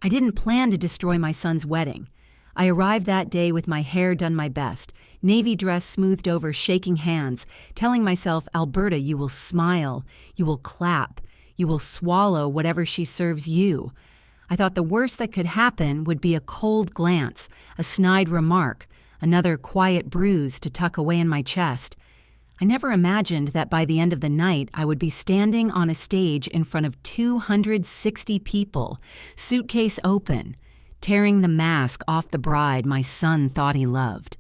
I didn't plan to destroy my son's wedding. I arrived that day with my hair done my best, navy dress smoothed over, shaking hands, telling myself, Alberta, you will smile, you will clap, you will swallow whatever she serves you. I thought the worst that could happen would be a cold glance, a snide remark, another quiet bruise to tuck away in my chest. I never imagined that by the end of the night I would be standing on a stage in front of 260 people, suitcase open, tearing the mask off the bride my son thought he loved.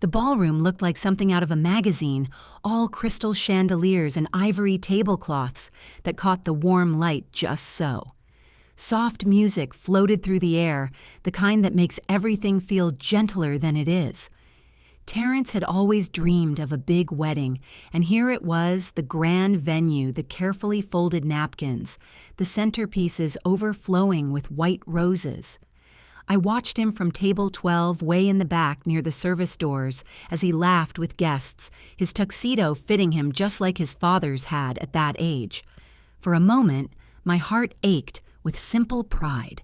The ballroom looked like something out of a magazine, all crystal chandeliers and ivory tablecloths that caught the warm light just so. Soft music floated through the air, the kind that makes everything feel gentler than it is. Terrence had always dreamed of a big wedding, and here it was, the grand venue, the carefully folded napkins, the centerpieces overflowing with white roses. I watched him from table 12 way in the back near the service doors as he laughed with guests, his tuxedo fitting him just like his father's had at that age. For a moment, my heart ached with simple pride.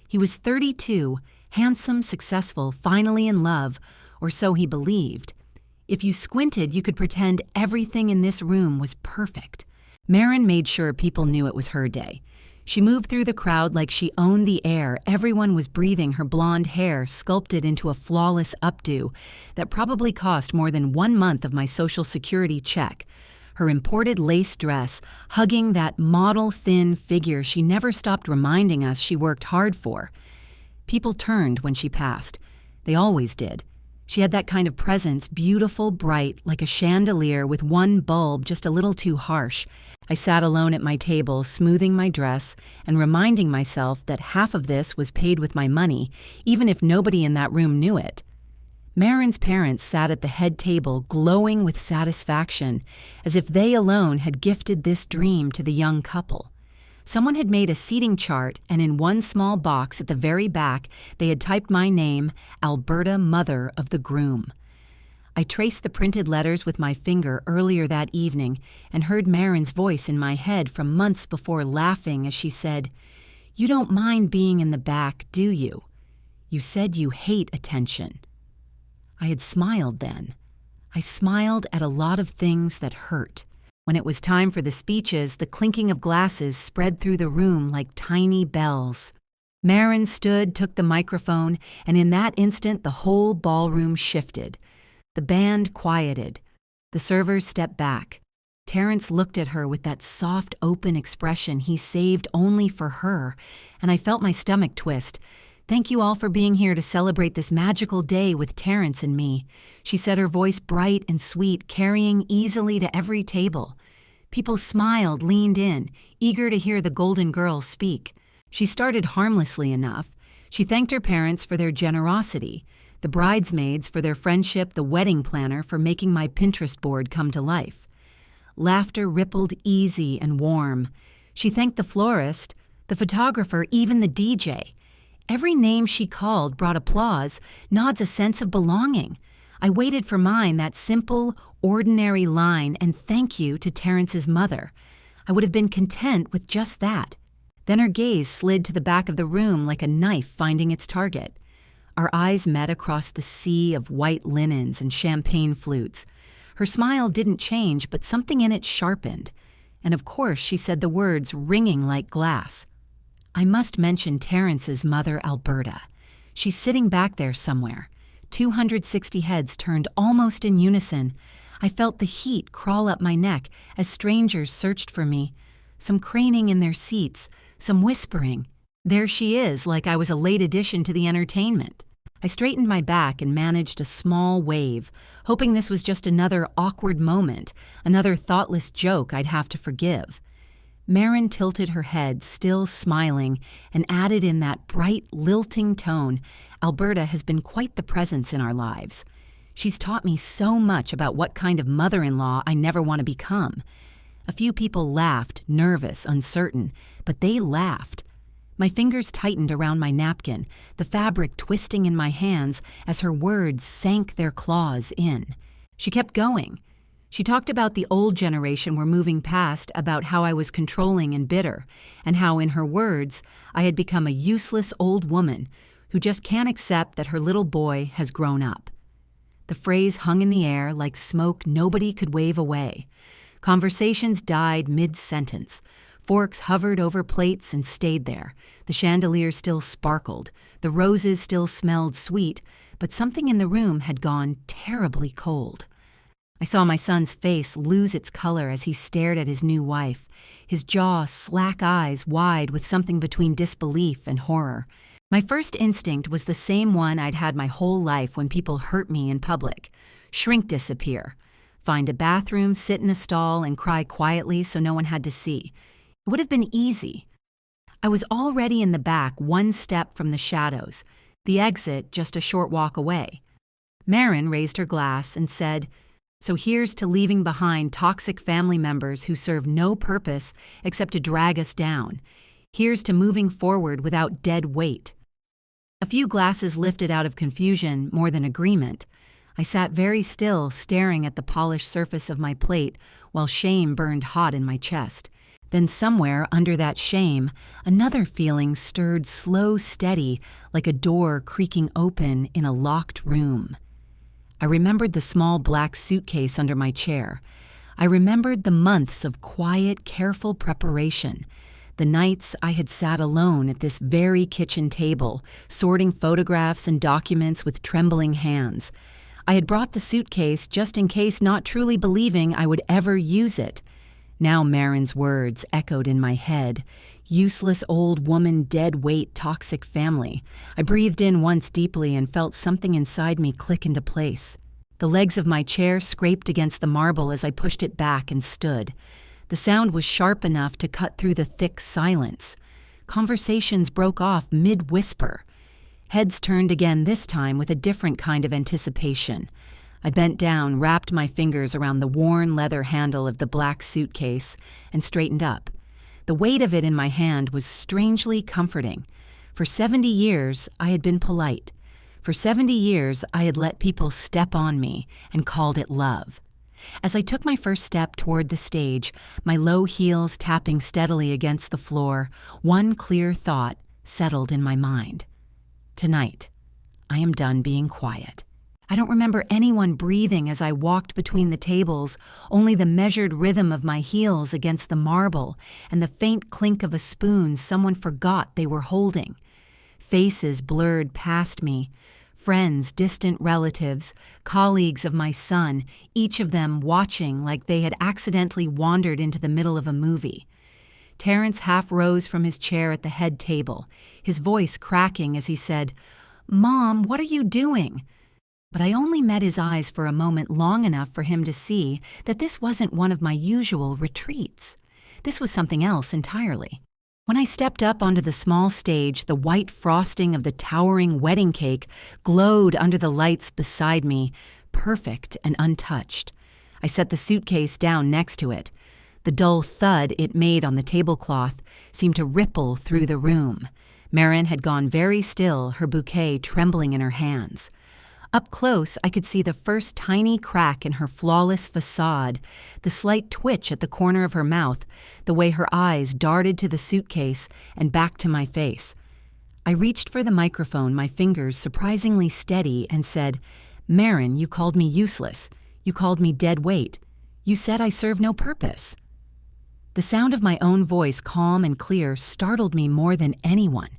He was 32, handsome, successful, finally in love, or so he believed. If you squinted, you could pretend everything in this room was perfect. Marin made sure people knew it was her day. She moved through the crowd like she owned the air. Everyone was breathing her blonde hair sculpted into a flawless updo that probably cost more than 1 month of my Social Security check. Her imported lace dress, hugging that model-thin figure she never stopped reminding us she worked hard for. People turned when she passed. They always did. She had that kind of presence, beautiful, bright, like a chandelier with one bulb just a little too harsh. I sat alone at my table, smoothing my dress and reminding myself that half of this was paid with my money, even if nobody in that room knew it. Marin's parents sat at the head table, glowing with satisfaction, as if they alone had gifted this dream to the young couple. Someone had made a seating chart, and in one small box at the very back, they had typed my name, Alberta, mother of the groom. I traced the printed letters with my finger earlier that evening and heard Marin's voice in my head from months before, laughing as she said, "You don't mind being in the back, do you? You said you hate attention." I had smiled then. I smiled at a lot of things that hurt. When it was time for the speeches, the clinking of glasses spread through the room like tiny bells. Marin stood, took the microphone, and in that instant the whole ballroom shifted. The band quieted. The servers stepped back. Terrence looked at her with that soft, open expression he saved only for her, and I felt my stomach twist. "Thank you all for being here to celebrate this magical day with Terrence and me," she said, her voice bright and sweet, carrying easily to every table. People smiled, leaned in, eager to hear the golden girl speak. She started harmlessly enough. She thanked her parents for their generosity, the bridesmaids for their friendship, the wedding planner for making my Pinterest board come to life. Laughter rippled easy and warm. She thanked the florist, the photographer, even the DJ. Every name she called brought applause, nods, a sense of belonging. I waited for mine, that simple, ordinary line, and thank you to Terrence's mother. I would have been content with just that. Then her gaze slid to the back of the room like a knife finding its target. Our eyes met across the sea of white linens and champagne flutes. Her smile didn't change, but something in it sharpened. And of course she said the words ringing like glass. I must mention Terrence's mother, Alberta. She's sitting back there somewhere. 260 heads turned almost in unison. I felt the heat crawl up my neck as strangers searched for me. Some craning in their seats, some whispering. There she is, like I was a late addition to the entertainment. I straightened my back and managed a small wave, hoping this was just another awkward moment, another thoughtless joke I'd have to forgive. Marin tilted her head, still smiling, and added in that bright, lilting tone, "Alberta has been quite the presence in our lives. She's taught me so much about what kind of mother-in-law I never want to become." A few people laughed, nervous, uncertain, but they laughed. My fingers tightened around my napkin, the fabric twisting in my hands as her words sank their claws in. She kept going. She talked about the old generation we're moving past, about how I was controlling and bitter, and how, in her words, I had become a useless old woman who just can't accept that her little boy has grown up. The phrase hung in the air like smoke nobody could wave away. Conversations died mid-sentence. Forks hovered over plates and stayed there. The chandelier still sparkled. The roses still smelled sweet, but something in the room had gone terribly cold. I saw my son's face lose its color as he stared at his new wife, his jaw slack eyes wide with something between disbelief and horror. My first instinct was the same one I'd had my whole life when people hurt me in public. Shrink disappear. Find a bathroom, sit in a stall, and cry quietly so no one had to see. It would have been easy. I was already in the back, one step from the shadows, the exit just a short walk away. Marin raised her glass and said, "So here's to leaving behind toxic family members who serve no purpose except to drag us down. Here's to moving forward without dead weight." A few glasses lifted out of confusion more than agreement. I sat very still, staring at the polished surface of my plate while shame burned hot in my chest. Then somewhere under that shame, another feeling stirred slow, steady, like a door creaking open in a locked room. I remembered the small black suitcase under my chair. I remembered the months of quiet, careful preparation, the nights I had sat alone at this very kitchen table, sorting photographs and documents with trembling hands. I had brought the suitcase just in case, not truly believing I would ever use it. Now Marin's words echoed in my head. Useless old woman, dead weight, toxic family. I breathed in once deeply and felt something inside me click into place. The legs of my chair scraped against the marble as I pushed it back and stood. The sound was sharp enough to cut through the thick silence. Conversations broke off mid-whisper. Heads turned again, this time with a different kind of anticipation. I bent down, wrapped my fingers around the worn leather handle of the black suitcase, and straightened up. The weight of it in my hand was strangely comforting. For 70 years, I had been polite. For 70 years, I had let people step on me and called it love. As I took my first step toward the stage, my low heels tapping steadily against the floor, one clear thought settled in my mind. Tonight, I am done being quiet. I don't remember anyone breathing as I walked between the tables, only the measured rhythm of my heels against the marble and the faint clink of a spoon someone forgot they were holding. Faces blurred past me, friends, distant relatives, colleagues of my son, each of them watching like they had accidentally wandered into the middle of a movie. Terrence half rose from his chair at the head table, his voice cracking as he said, "Mom, what are you doing?" But I only met his eyes for a moment long enough for him to see that this wasn't one of my usual retreats. This was something else entirely. When I stepped up onto the small stage, the white frosting of the towering wedding cake glowed under the lights beside me, perfect and untouched. I set the suitcase down next to it. The dull thud it made on the tablecloth seemed to ripple through the room. Marin had gone very still, her bouquet trembling in her hands. Up close, I could see the first tiny crack in her flawless facade, the slight twitch at the corner of her mouth, the way her eyes darted to the suitcase and back to my face. I reached for the microphone, my fingers surprisingly steady, and said, "Marin, you called me useless. You called me dead weight. You said I serve no purpose." The sound of my own voice, calm and clear, startled me more than anyone.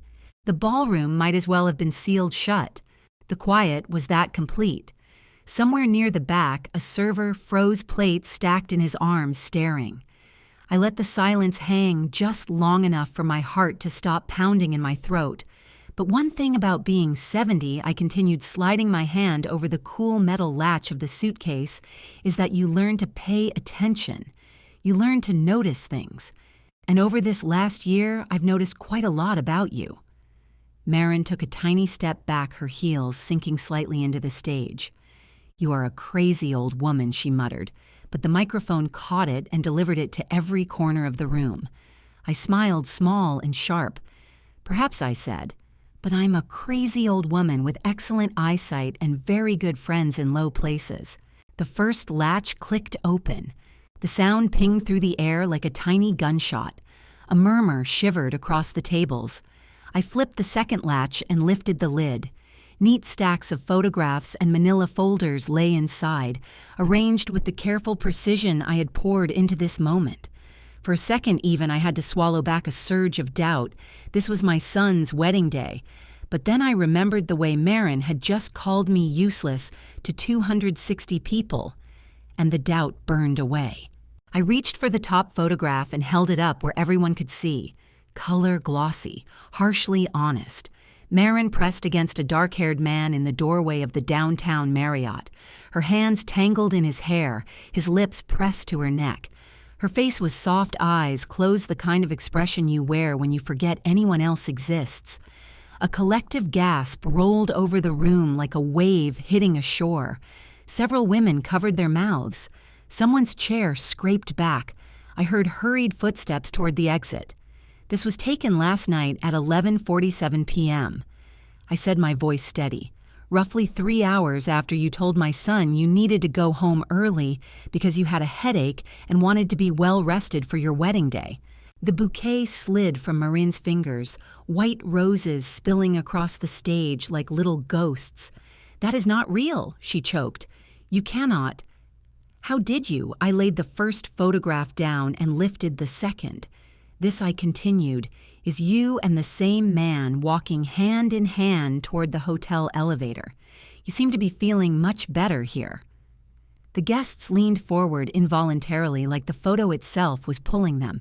The ballroom might as well have been sealed shut. The quiet was that complete. Somewhere near the back, a server froze plates stacked in his arms, staring. I let the silence hang just long enough for my heart to stop pounding in my throat. But one thing about being 70, I continued sliding my hand over the cool metal latch of the suitcase, is that you learn to pay attention. You learn to notice things. And over this last year, I've noticed quite a lot about you. Marin took a tiny step back, her heels sinking slightly into the stage. "You are a crazy old woman," she muttered, but the microphone caught it and delivered it to every corner of the room. I smiled, small and sharp. "Perhaps," I said, "but I'm a crazy old woman with excellent eyesight and very good friends in low places. The first latch clicked open. The sound pinged through the air like a tiny gunshot. A murmur shivered across the tables. I flipped the second latch and lifted the lid. Neat stacks of photographs and manila folders lay inside, arranged with the careful precision I had poured into this moment. For a second even, I had to swallow back a surge of doubt. This was my son's wedding day. But then I remembered the way Marin had just called me useless to 260 people, and the doubt burned away. I reached for the top photograph and held it up where everyone could see. Color glossy, harshly honest. Marin pressed against a dark-haired man in the doorway of the downtown Marriott, her hands tangled in his hair, his lips pressed to her neck. Her face was soft eyes, closed, the kind of expression you wear when you forget anyone else exists. A collective gasp rolled over the room like a wave hitting a shore. Several women covered their mouths. Someone's chair scraped back. I heard hurried footsteps toward the exit. This was taken last night at 11:47 p.m. I said, my voice steady. Roughly 3 hours after you told my son you needed to go home early because you had a headache and wanted to be well rested for your wedding day. The bouquet slid from Marin's fingers, white roses spilling across the stage like little ghosts. That is not real, she choked. You cannot. How did you? I laid the first photograph down and lifted the second. This, I continued, is you and the same man walking hand in hand toward the hotel elevator. You seem to be feeling much better here. The guests leaned forward involuntarily like the photo itself was pulling them.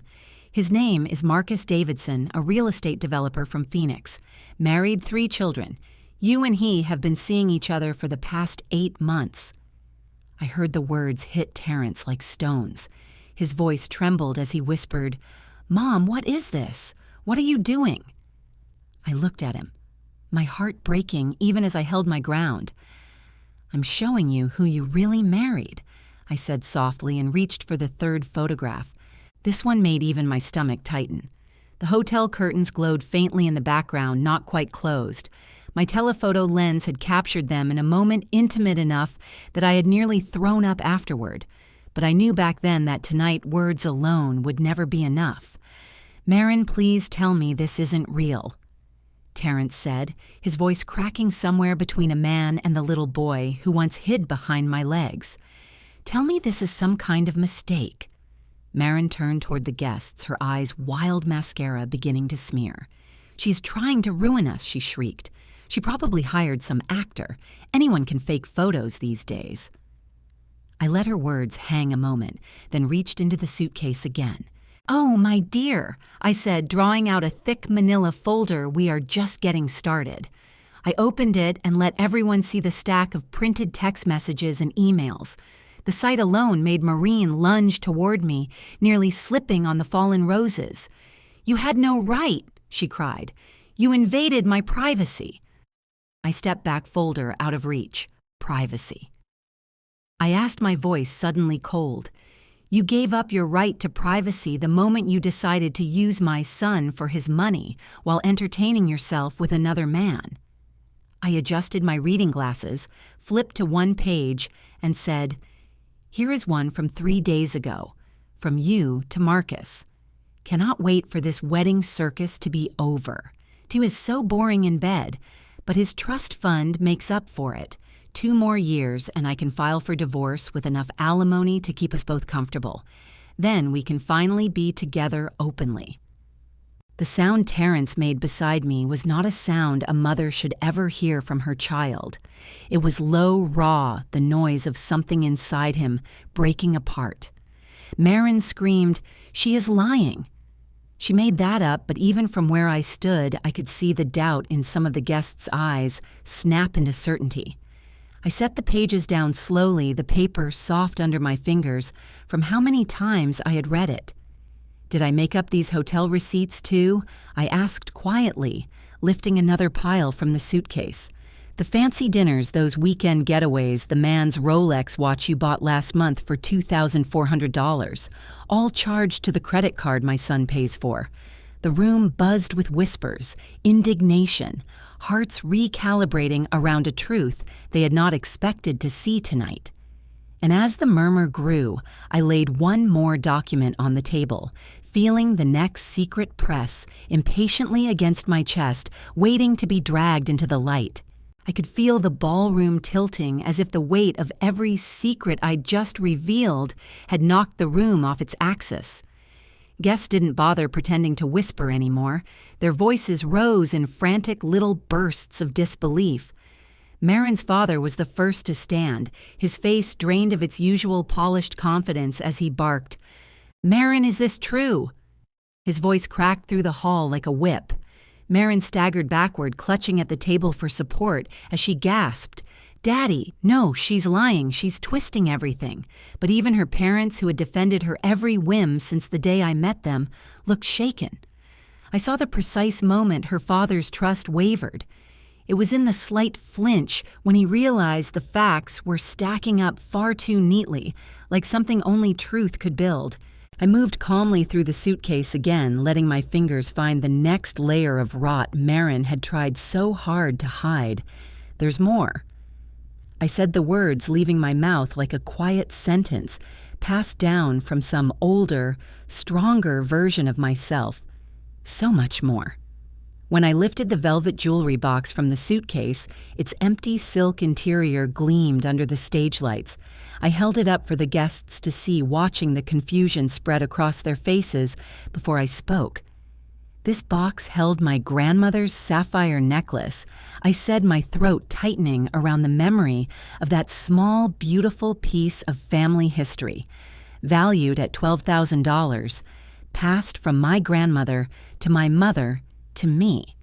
His name is Marcus Davidson, a real estate developer from Phoenix. Married, 3 children. You and he have been seeing each other for the past 8 months. I heard the words hit Terrence like stones. His voice trembled as he whispered, Mom, what is this? What are you doing? I looked at him, my heart breaking even as I held my ground. I'm showing you who you really married, I said softly and reached for the third photograph. This one made even my stomach tighten. The hotel curtains glowed faintly in the background, not quite closed. My telephoto lens had captured them in a moment intimate enough that I had nearly thrown up afterward. But I knew back then that tonight words alone would never be enough. Marin, please tell me this isn't real, Terrence said, his voice cracking somewhere between a man and the little boy who once hid behind my legs. Tell me this is some kind of mistake. Marin turned toward the guests, her eyes wild mascara beginning to smear. She is trying to ruin us, she shrieked. She probably hired some actor. Anyone can fake photos these days. I let her words hang a moment, then reached into the suitcase again. Oh, my dear, I said, drawing out a thick manila folder. We are just getting started. I opened it and let everyone see the stack of printed text messages and emails. The sight alone made Maureen lunge toward me, nearly slipping on the fallen roses. You had no right, she cried. You invaded my privacy. I stepped back, folder out of reach. Privacy. I asked, my voice suddenly cold. You gave up your right to privacy the moment you decided to use my son for his money while entertaining yourself with another man. I adjusted my reading glasses, flipped to one page, and said, Here is one from 3 days ago, from you to Marcus. Cannot wait for this wedding circus to be over. He is so boring in bed, but his trust fund makes up for it. 2 more years and I can file for divorce with enough alimony to keep us both comfortable. Then we can finally be together openly. The sound Terrence made beside me was not a sound a mother should ever hear from her child. It was low, raw, the noise of something inside him breaking apart. Marin screamed, She is lying. She made that up, but even from where I stood, I could see the doubt in some of the guests' eyes snap into certainty. I set the pages down slowly, the paper soft under my fingers, from how many times I had read it. Did I make up these hotel receipts too? I asked quietly, lifting another pile from the suitcase. The fancy dinners, those weekend getaways, the man's Rolex watch you bought last month for $2,400, all charged to the credit card my son pays for. The room buzzed with whispers, indignation, hearts recalibrating around a truth they had not expected to see tonight. And as the murmur grew, I laid one more document on the table, feeling the next secret press impatiently against my chest, waiting to be dragged into the light. I could feel the ballroom tilting as if the weight of every secret I'd just revealed had knocked the room off its axis. Guests didn't bother pretending to whisper anymore. Their voices rose in frantic little bursts of disbelief. Marin's father was the first to stand, his face drained of its usual polished confidence as he barked, "Marin, is this true?" His voice cracked through the hall like a whip. Marin staggered backward, clutching at the table for support, as she gasped, "Daddy, no, she's lying, she's twisting everything." But even her parents, who had defended her every whim since the day I met them, looked shaken. I saw the precise moment her father's trust wavered. It was in the slight flinch when he realized the facts were stacking up far too neatly, like something only truth could build. I moved calmly through the suitcase again, letting my fingers find the next layer of rot Marin had tried so hard to hide. "There's more." I said the words, leaving my mouth like a quiet sentence, passed down from some older, stronger version of myself. So much more. When I lifted the velvet jewelry box from the suitcase, its empty silk interior gleamed under the stage lights. I held it up for the guests to see, watching the confusion spread across their faces before I spoke. This box held my grandmother's sapphire necklace, I said, my throat tightening around the memory of that small, beautiful piece of family history, valued at $12,000, passed from my grandmother to my mother to me.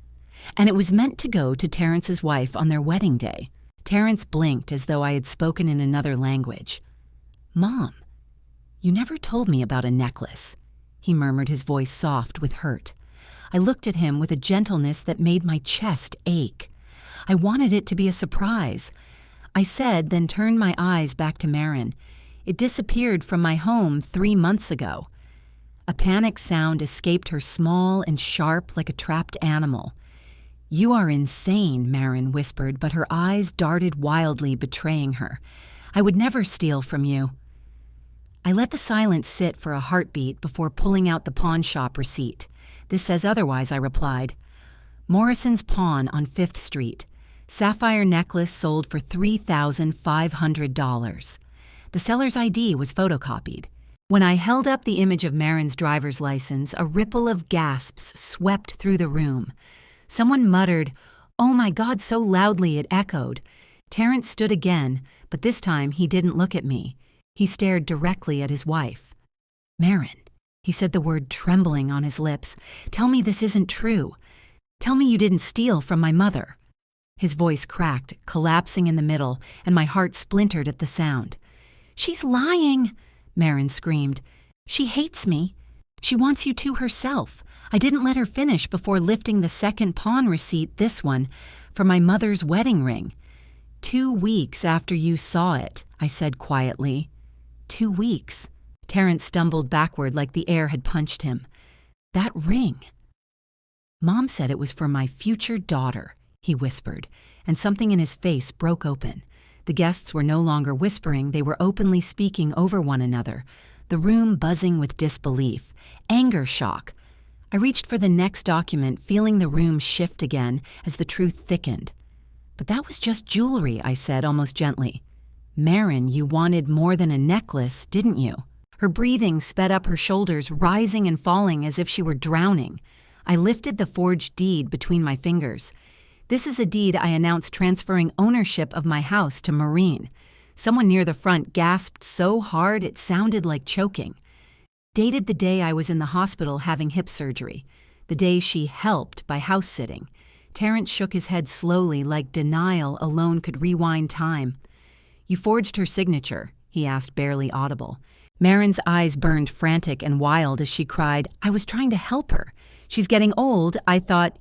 And it was meant to go to Terrence's wife on their wedding day. Terrence blinked as though I had spoken in another language. "Mom, you never told me about a necklace," he murmured, his voice soft with hurt. I looked at him with a gentleness that made my chest ache. I wanted it to be a surprise. I said, then turned my eyes back to Marin. "It disappeared from my home 3 months ago." A panicked sound escaped her, small and sharp like a trapped animal. "You are insane," Marin whispered, but her eyes darted wildly, betraying her. "I would never steal from you." I let the silence sit for a heartbeat before pulling out the pawn shop receipt. "This says otherwise," I replied. "Morrison's Pawn on 5th Street. Sapphire necklace sold for $3,500. The seller's ID was photocopied." When I held up the image of Marin's driver's license, a ripple of gasps swept through the room. Someone muttered, "Oh my God," so loudly it echoed. Terrence stood again, but this time he didn't look at me. He stared directly at his wife. "Marin," he said, the word trembling on his lips, "tell me this isn't true. Tell me you didn't steal from my mother." His voice cracked, collapsing in the middle, and my heart splintered at the sound. "She's lying," Marin screamed. "She hates me. She wants you to herself. I didn't let her finish before lifting the second pawn receipt, this one, for my mother's wedding ring. 2 weeks after you saw it," I said quietly. 2 weeks. Terrence stumbled backward like the air had punched him. "That ring." "Mom said it was for my future daughter," he whispered, and something in his face broke open. The guests were no longer whispering, they were openly speaking over one another, the room buzzing with disbelief, anger, shock. I reached for the next document, feeling the room shift again as the truth thickened. "But that was just jewelry," I said almost gently. "Marin, you wanted more than a necklace, didn't you?" Her breathing sped up her shoulders, rising and falling as if she were drowning. I lifted the forged deed between my fingers. "This is a deed I announced transferring ownership of my house to Maureen." Someone near the front gasped so hard it sounded like choking. "Dated the day I was in the hospital having hip surgery, the day she helped by house-sitting." Terrence shook his head slowly, like denial alone could rewind time. "You forged her signature?" he asked, barely audible. Marin's eyes burned frantic and wild as she cried, "I was trying to help her. She's getting old.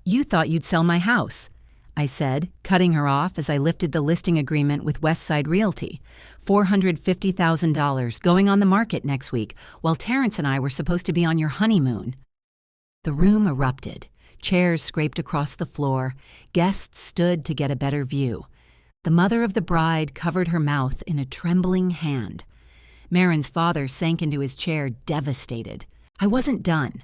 You thought you'd sell my house," I said, cutting her off as I lifted the listing agreement with Westside Realty. $450,000 going on the market next week, while Terrence and I were supposed to be on your honeymoon. The room erupted. Chairs scraped across the floor. Guests stood to get a better view. The mother of the bride covered her mouth in a trembling hand. Marin's father sank into his chair, devastated. I wasn't done.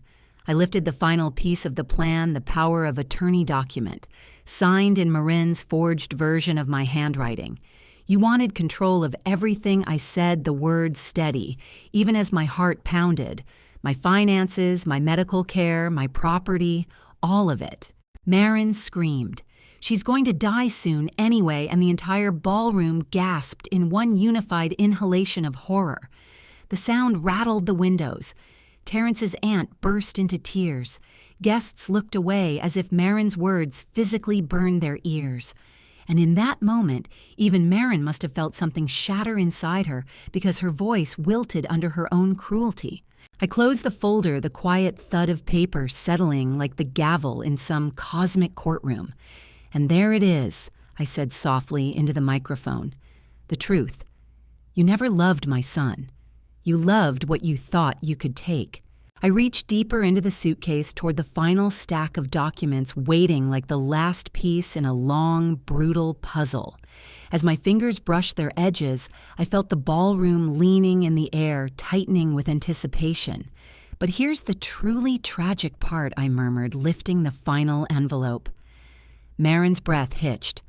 I lifted the final piece of the plan, the power of attorney document, signed in Marin's forged version of my handwriting. You wanted control of everything I said, the words steady, even as my heart pounded. My finances, my medical care, my property, all of it. Marin screamed. She's going to die soon anyway, and the entire ballroom gasped in one unified inhalation of horror. The sound rattled the windows. Terrence's aunt burst into tears. Guests looked away as if Marin's words physically burned their ears. And in that moment, even Marin must have felt something shatter inside her because her voice wilted under her own cruelty. I closed the folder, the quiet thud of paper settling like the gavel in some cosmic courtroom. And there it is, I said softly into the microphone. The truth. You never loved my son. You loved what you thought you could take. I reached deeper into the suitcase toward the final stack of documents waiting like the last piece in a long, brutal puzzle. As my fingers brushed their edges, I felt the ballroom leaning in the air, tightening with anticipation. But here's the truly tragic part, I murmured, lifting the final envelope. Marin's breath hitched.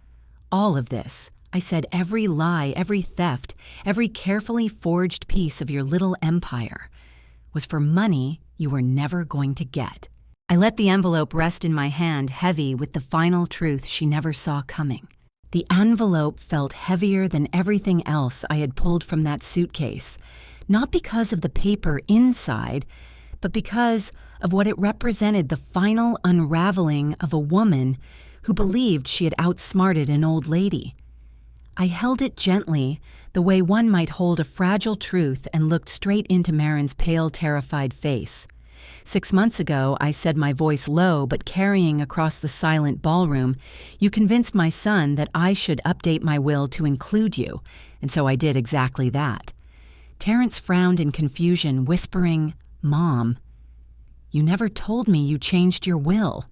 All of this, I said, every lie, every theft, every carefully forged piece of your little empire, was for money you were never going to get. I let the envelope rest in my hand, heavy with the final truth she never saw coming. The envelope felt heavier than everything else I had pulled from that suitcase, not because of the paper inside, but because of what it represented, the final unraveling of a woman who believed she had outsmarted an old lady. I held it gently, the way one might hold a fragile truth, and looked straight into Marin's pale, terrified face. 6 months ago, I said, my voice low but carrying across the silent ballroom, you convinced my son that I should update my will to include you, and so I did exactly that. Terrence frowned in confusion, whispering, Mom, you never told me you changed your will.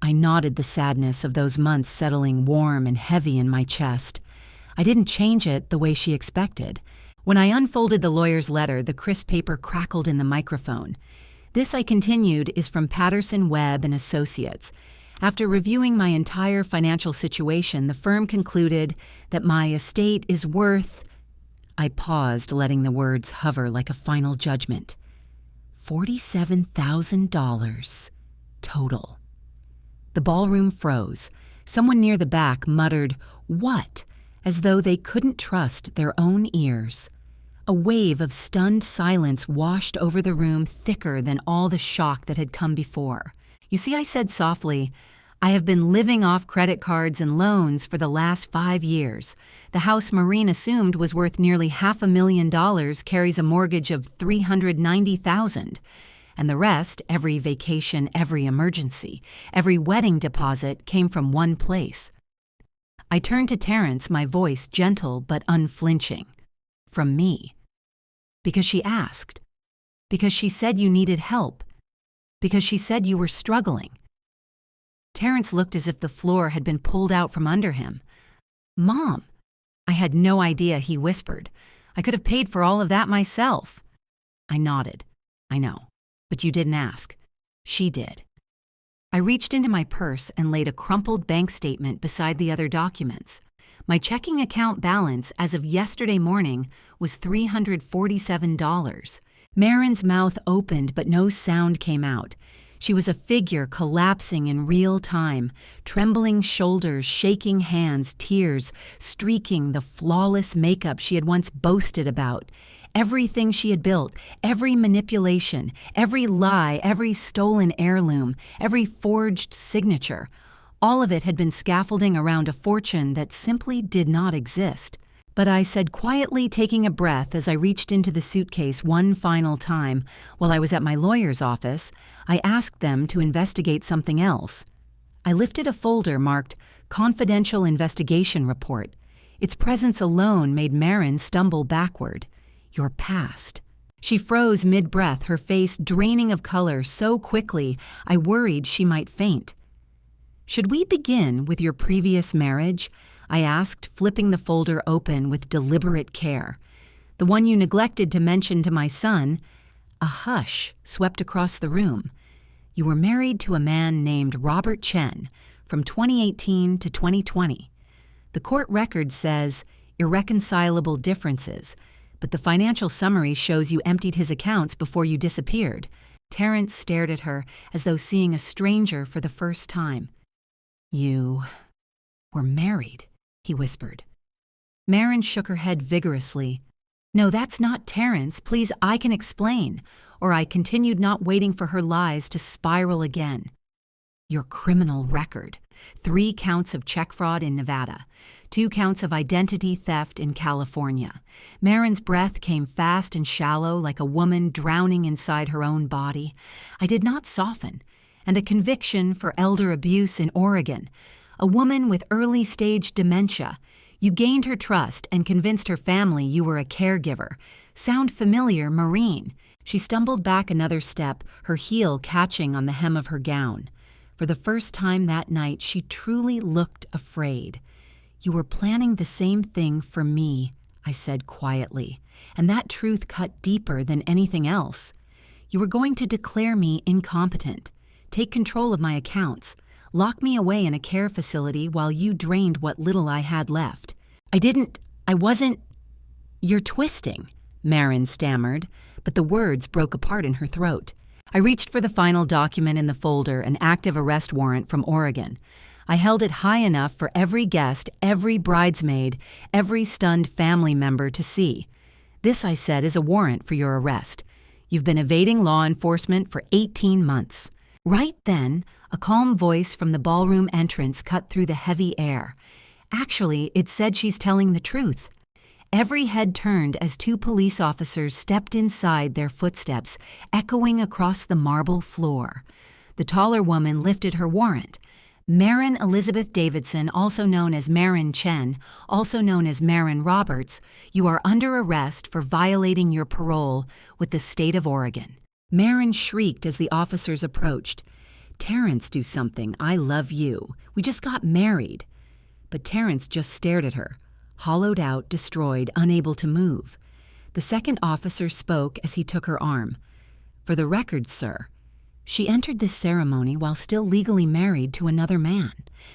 I nodded, the sadness of those months settling warm and heavy in my chest. I didn't change it the way she expected. When I unfolded the lawyer's letter, the crisp paper crackled in the microphone. This, I continued, is from Patterson, Webb and Associates. After reviewing my entire financial situation, the firm concluded that my estate is worth... I paused, letting the words hover like a final judgment. $47,000 total. The ballroom froze. Someone near the back muttered, "What?" as though they couldn't trust their own ears. A wave of stunned silence washed over the room, thicker than all the shock that had come before. You see, I said softly, I have been living off credit cards and loans for the last 5 years. The house Maureen assumed was worth nearly $500,000 carries a mortgage of $390,000. And the rest, every vacation, every emergency, every wedding deposit, came from one place. I turned to Terrence, my voice gentle but unflinching. From me. Because she asked. Because she said you needed help. Because she said you were struggling. Terrence looked as if the floor had been pulled out from under him. Mom! I had no idea, he whispered. I could have paid for all of that myself. I nodded. I know. But you didn't ask. She did. I reached into my purse and laid a crumpled bank statement beside the other documents. My checking account balance as of yesterday morning was $347. Marin's mouth opened, but no sound came out. She was a figure collapsing in real time, trembling shoulders, shaking hands, tears streaking the flawless makeup she had once boasted about. Everything she had built, every manipulation, every lie, every stolen heirloom, every forged signature, all of it had been scaffolding around a fortune that simply did not exist. But I said quietly, taking a breath as I reached into the suitcase one final time, while I was at my lawyer's office, I asked them to investigate something else. I lifted a folder marked Confidential Investigation Report. Its presence alone made Marin stumble backward. Your past. She froze mid-breath, her face draining of color so quickly I worried she might faint. Should we begin with your previous marriage? I asked, flipping the folder open with deliberate care. "The one you neglected to mention to my son." A hush swept across the room. "You were married to a man named Robert Chen from 2018 to 2020. The court record says irreconcilable differences, but the financial summary shows you emptied his accounts before you disappeared." Terrence stared at her as though seeing a stranger for the first time. "You were married," he whispered. Marin shook her head vigorously. "No, that's not Terrence. Please, I can explain." Or I continued, not waiting for her lies to spiral again. "Your criminal record. 3 counts of check fraud in Nevada. 2 counts of identity theft in California." Marin's breath came fast and shallow like a woman drowning inside her own body. I did not soften. "And a conviction for elder abuse in Oregon. A woman with early-stage dementia. You gained her trust and convinced her family you were a caregiver. Sound familiar, Maureen?" She stumbled back another step, her heel catching on the hem of her gown. For the first time that night, she truly looked afraid. "You were planning the same thing for me," I said quietly, and that truth cut deeper than anything else. "You were going to declare me incompetent, take control of my accounts, lock me away in a care facility while you drained what little I had left." I wasn't. "You're twisting," Marin stammered, but the words broke apart in her throat. I reached for the final document in the folder, an active arrest warrant from Oregon. I held it high enough for every guest, every bridesmaid, every stunned family member to see. "This," I said, "is a warrant for your arrest. You've been evading law enforcement for 18 months. Right then, a calm voice from the ballroom entrance cut through the heavy air. Actually, it said she's telling the truth. Every head turned as 2 police officers stepped inside, their footsteps echoing across the marble floor. The taller woman lifted her warrant. "Marin Elizabeth Davidson, also known as Marin Chen, also known as Marin Roberts, you are under arrest for violating your parole with the state of Oregon." Marin shrieked as the officers approached. "Terrence, do something. I love you. We just got married." But Terrence just stared at her, hollowed out, destroyed, unable to move. The second officer spoke as he took her arm. "For the record, sir, she entered this ceremony while still legally married to another man.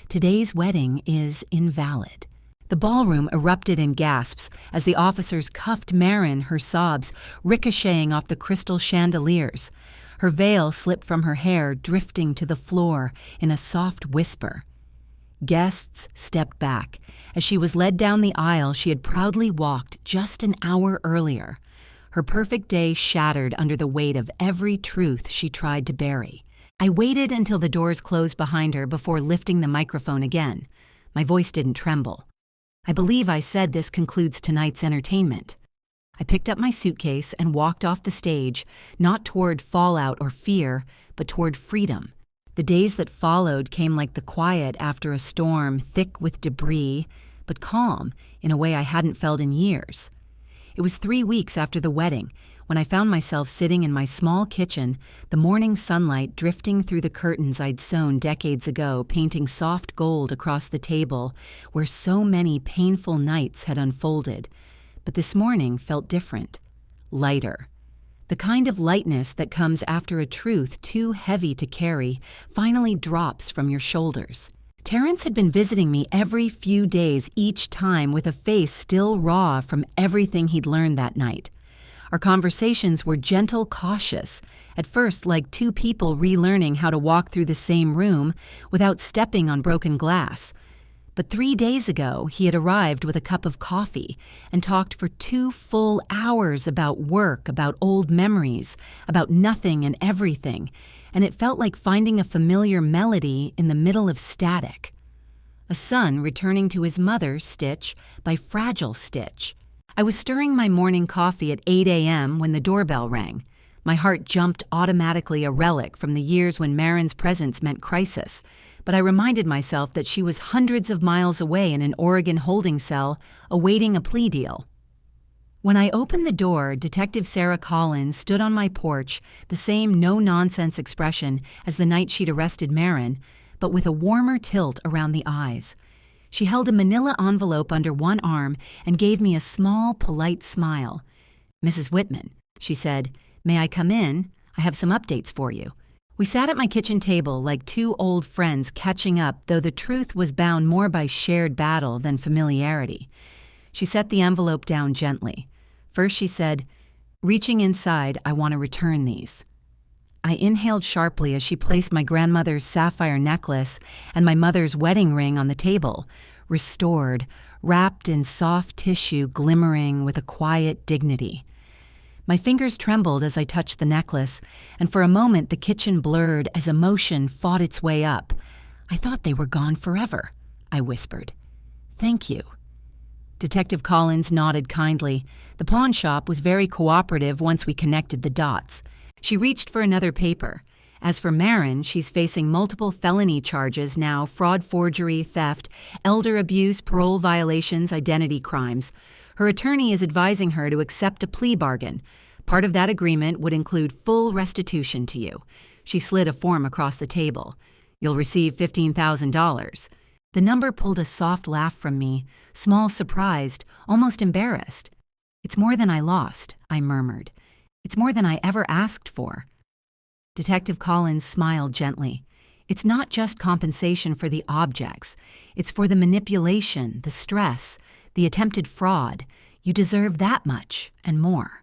Today's wedding is invalid." The ballroom erupted in gasps as the officers cuffed Marin, her sobs ricocheting off the crystal chandeliers. Her veil slipped from her hair, drifting to the floor in a soft whisper. Guests stepped back as she was led down the aisle she had proudly walked just an hour earlier. Her perfect day shattered under the weight of every truth she tried to bury. I waited until the doors closed behind her before lifting the microphone again. My voice didn't tremble. "I believe I said this concludes tonight's entertainment." I picked up my suitcase and walked off the stage, not toward fallout or fear, but toward freedom. The days that followed came like the quiet after a storm, thick with debris, but calm in a way I hadn't felt in years. It was 3 weeks after the wedding when I found myself sitting in my small kitchen, the morning sunlight drifting through the curtains I'd sewn decades ago, painting soft gold across the table where so many painful nights had unfolded. But this morning felt different, lighter. The kind of lightness that comes after a truth too heavy to carry finally drops from your shoulders. Terrence had been visiting me every few days, each time with a face still raw from everything he'd learned that night. Our conversations were gentle, cautious, at first like 2 people relearning how to walk through the same room without stepping on broken glass. But 3 days ago, he had arrived with a cup of coffee and talked for 2 full hours about work, about old memories, about nothing and everything, and it felt like finding a familiar melody in the middle of static. A son returning to his mother, Stitch, by Fragile Stitch. I was stirring my morning coffee at 8 a.m. when the doorbell rang. My heart jumped automatically, a relic from the years when Marin's presence meant crisis, but I reminded myself that she was hundreds of miles away in an Oregon holding cell, awaiting a plea deal. When I opened the door, Detective Sarah Collins stood on my porch, the same no-nonsense expression as the night she'd arrested Marin, but with a warmer tilt around the eyes. She held a manila envelope under one arm and gave me a small, polite smile. "Mrs. Whitman," she said, "may I come in? I have some updates for you." We sat at my kitchen table like two old friends catching up, though the truth was bound more by shared battle than familiarity. She set the envelope down gently. First she said, "Reaching inside, I want to return these." I inhaled sharply as she placed my grandmother's sapphire necklace and my mother's wedding ring on the table, restored, wrapped in soft tissue glimmering with a quiet dignity. My fingers trembled as I touched the necklace, and for a moment the kitchen blurred as emotion fought its way up. "I thought they were gone forever," I whispered. "Thank you." Detective Collins nodded kindly. The pawn shop was very cooperative once we connected the dots. She reached for another paper. As for Marin, she's facing multiple felony charges now: fraud, forgery, theft, elder abuse, parole violations, identity crimes. Her attorney is advising her to accept a plea bargain. Part of that agreement would include full restitution to you. She slid a form across the table. "You'll receive $15,000. The number pulled a soft laugh from me, small, surprised, almost embarrassed. "It's more than I lost," I murmured. "It's more than I ever asked for." Detective Collins smiled gently. "It's not just compensation for the objects. It's for the manipulation, the stress, the attempted fraud. You deserve that much and more."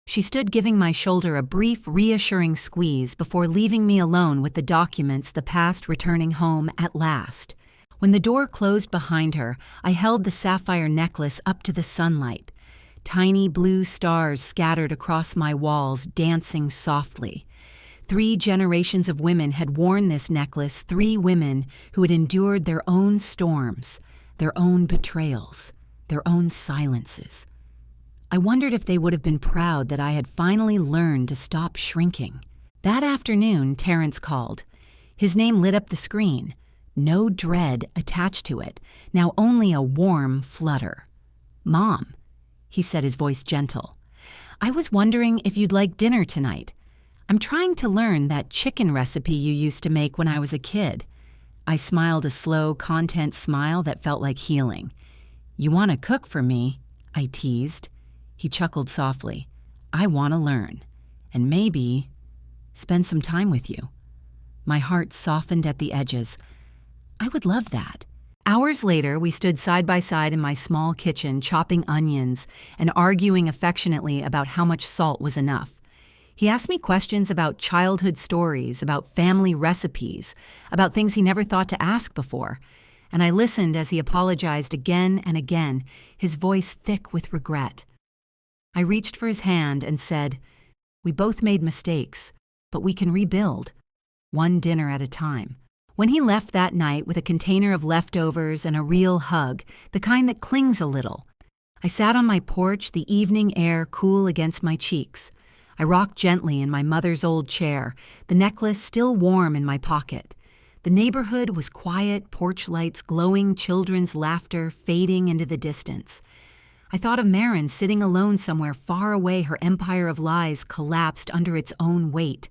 She stood giving my shoulder a brief, reassuring squeeze before leaving me alone with the documents, the past returning home at last. When the door closed behind her, I held the sapphire necklace up to the sunlight. Tiny blue stars scattered across my walls, dancing softly. 3 generations of women had worn this necklace, 3 women who had endured their own storms, their own betrayals, their own silences. I wondered if they would have been proud that I had finally learned to stop shrinking. That afternoon, Terrence called. His name lit up the screen. No dread attached to it, now only a warm flutter. "Mom," he said, his voice gentle. "I was wondering if you'd like dinner tonight. I'm trying to learn that chicken recipe you used to make when I was a kid." I smiled a slow, content smile that felt like healing. "You want to cook for me?" I teased. He chuckled softly. "I want to learn. And maybe spend some time with you." My heart softened at the edges. I would love that. Hours later, we stood side by side in my small kitchen, chopping onions and arguing affectionately about how much salt was enough. He asked me questions about childhood stories, about family recipes, about things he never thought to ask before, and I listened as he apologized again and again, his voice thick with regret. I reached for his hand and said, "We both made mistakes, but we can rebuild, one dinner at a time." When he left that night with a container of leftovers and a real hug, the kind that clings a little, I sat on my porch, the evening air cool against my cheeks. I rocked gently in my mother's old chair, the necklace still warm in my pocket. The neighborhood was quiet, porch lights glowing, children's laughter fading into the distance. I thought of Marin sitting alone somewhere far away, her empire of lies collapsed under its own weight.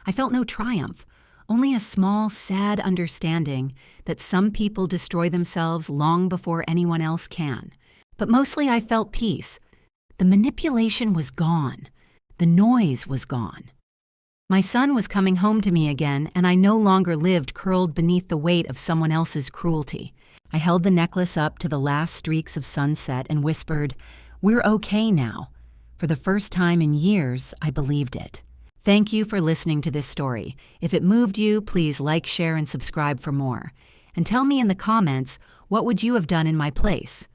I felt no triumph, only a small, sad understanding that some people destroy themselves long before anyone else can. But mostly I felt peace. The manipulation was gone. The noise was gone. My son was coming home to me again, and I no longer lived curled beneath the weight of someone else's cruelty. I held the necklace up to the last streaks of sunset and whispered, "We're okay now." For the first time in years, I believed it. Thank you for listening to this story. If it moved you, please like, share, and subscribe for more. And tell me in the comments, what would you have done in my place?